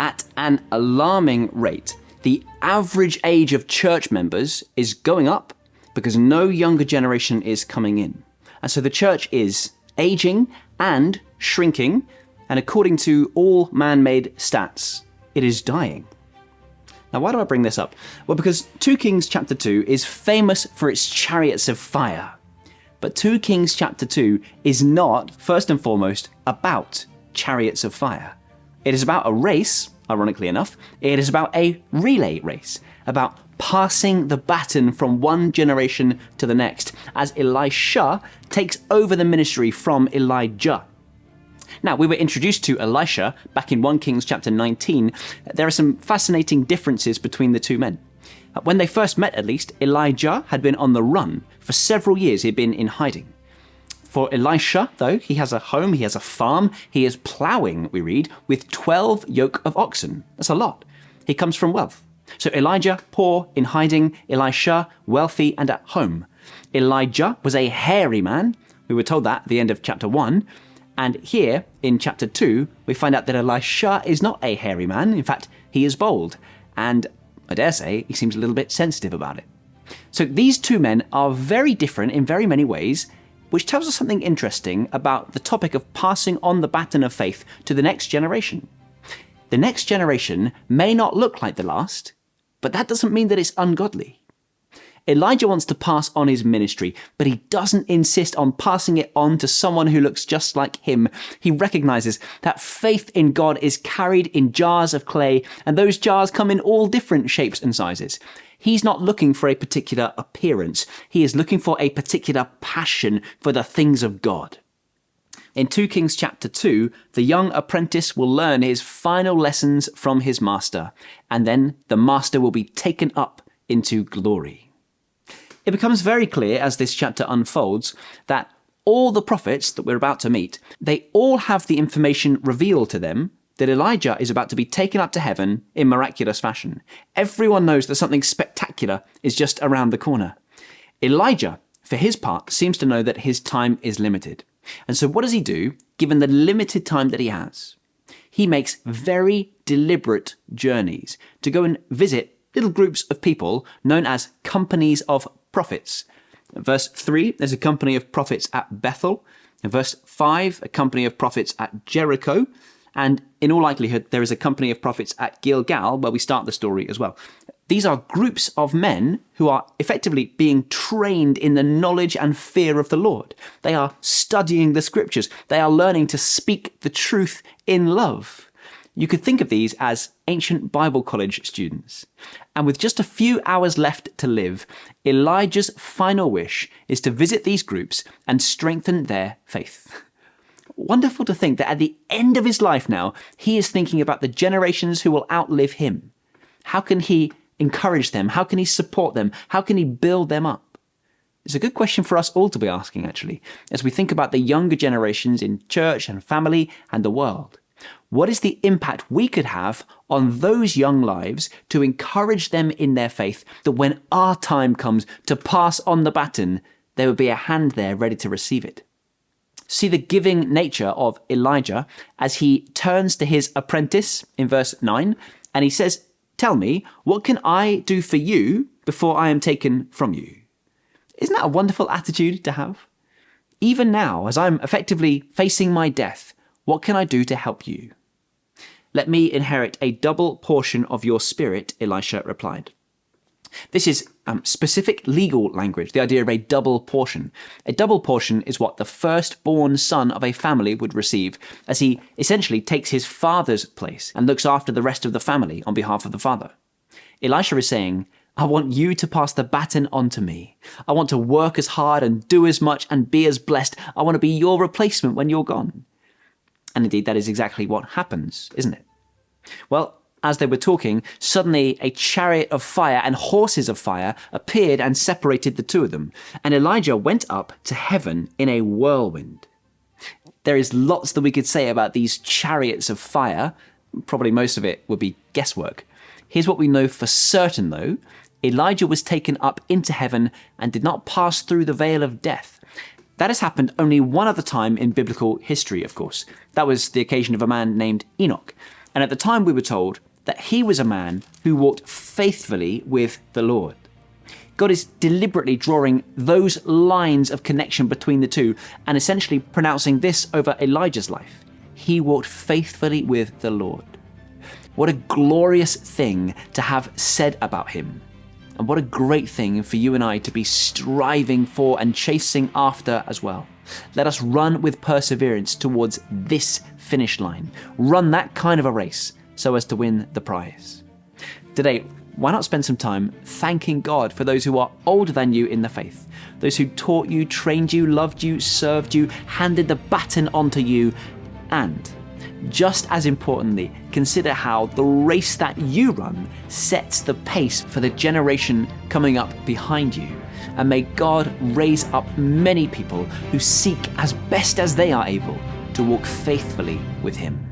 At an alarming rate, the average age of church members is going up because no younger generation is coming in. And so the church is aging and shrinking, and according to all man-made stats, it is dying. Now, why do I bring this up? Well, because 2 Kings chapter 2 is famous for its chariots of fire. But 2 Kings chapter 2 is not, first and foremost, about chariots of fire. It is about a race, ironically enough. It is about a relay race, about passing the baton from one generation to the next, as Elisha takes over the ministry from Elijah. Now, we were introduced to Elisha back in 1 Kings chapter 19. There are some fascinating differences between the two men. When they first met, at least, Elijah had been on the run. For several years, he had been in hiding. For Elisha, though, he has a home, he has a farm, he is ploughing, we read, with 12 yoke of oxen. That's a lot. He comes from wealth. So Elijah, poor, in hiding. Elisha, wealthy and at home. Elijah was a hairy man. We were told that at the end of chapter 1. And here, in chapter 2, we find out that Elisha is not a hairy man. In fact, he is bold. And I dare say, he seems a little bit sensitive about it. So these two men are very different in very many ways, which tells us something interesting about the topic of passing on the baton of faith to the next generation. The next generation may not look like the last, but that doesn't mean that it's ungodly. Elijah wants to pass on his ministry, but he doesn't insist on passing it on to someone who looks just like him. He recognizes that faith in God is carried in jars of clay, and those jars come in all different shapes and sizes. He's not looking for a particular appearance. He is looking for a particular passion for the things of God. In 2 Kings chapter 2, the young apprentice will learn his final lessons from his master, and then the master will be taken up into glory. It becomes very clear as this chapter unfolds that all the prophets that we're about to meet, they all have the information revealed to them that Elijah is about to be taken up to heaven in miraculous fashion. Everyone knows that something spectacular is just around the corner. Elijah, for his part, seems to know that his time is limited. And so what does he do, given the limited time that he has? He makes very deliberate journeys to go and visit little groups of people known as companies of prophets. In verse 3, there's a company of prophets at Bethel. In verse 5, a company of prophets at Jericho. And in all likelihood, there is a company of prophets at Gilgal, where we start the story as well. These are groups of men who are effectively being trained in the knowledge and fear of the Lord. They are studying the scriptures. They are learning to speak the truth in love. You could think of these as ancient Bible college students. And with just a few hours left to live, Elijah's final wish is to visit these groups and strengthen their faith. Wonderful to think that at the end of his life now, he is thinking about the generations who will outlive him. How can he encourage them? How can he support them? How can he build them up? It's a good question for us all to be asking, actually, as we think about the younger generations in church and family and the world. What is the impact we could have on those young lives to encourage them in their faith, that when our time comes to pass on the baton, there would be a hand there ready to receive it? See the giving nature of Elijah as he turns to his apprentice in verse 9, and he says, "Tell me, what can I do for you before I am taken from you?" Isn't that a wonderful attitude to have? Even now, as I'm effectively facing my death, what can I do to help you? "Let me inherit a double portion of your spirit," Elisha replied. This is specific legal language, the idea of a double portion. A double portion is what the firstborn son of a family would receive, as he essentially takes his father's place and looks after the rest of the family on behalf of the father. Elisha is saying, I want you to pass the baton on to me. I want to work as hard and do as much and be as blessed. I want to be your replacement when you're gone. And indeed, that is exactly what happens, isn't it? Well, as they were talking, suddenly a chariot of fire and horses of fire appeared and separated the two of them. And Elijah went up to heaven in a whirlwind. There is lots that we could say about these chariots of fire. Probably most of it would be guesswork. Here's what we know for certain, though. Elijah was taken up into heaven and did not pass through the veil of death. That has happened only one other time in biblical history, of course. That was the occasion of a man named Enoch. And at the time we were told that he was a man who walked faithfully with the Lord. God is deliberately drawing those lines of connection between the two and essentially pronouncing this over Elijah's life. He walked faithfully with the Lord. What a glorious thing to have said about him. And what a great thing for you and I to be striving for and chasing after as well. Let us run with perseverance towards this finish line. Run that kind of a race so as to win the prize. Today, why not spend some time thanking God for those who are older than you in the faith, those who taught you, trained you, loved you, served you, handed the baton on to you, and just as importantly, consider how the race that you run sets the pace for the generation coming up behind you. And may God raise up many people who seek as best as they are able to walk faithfully with him.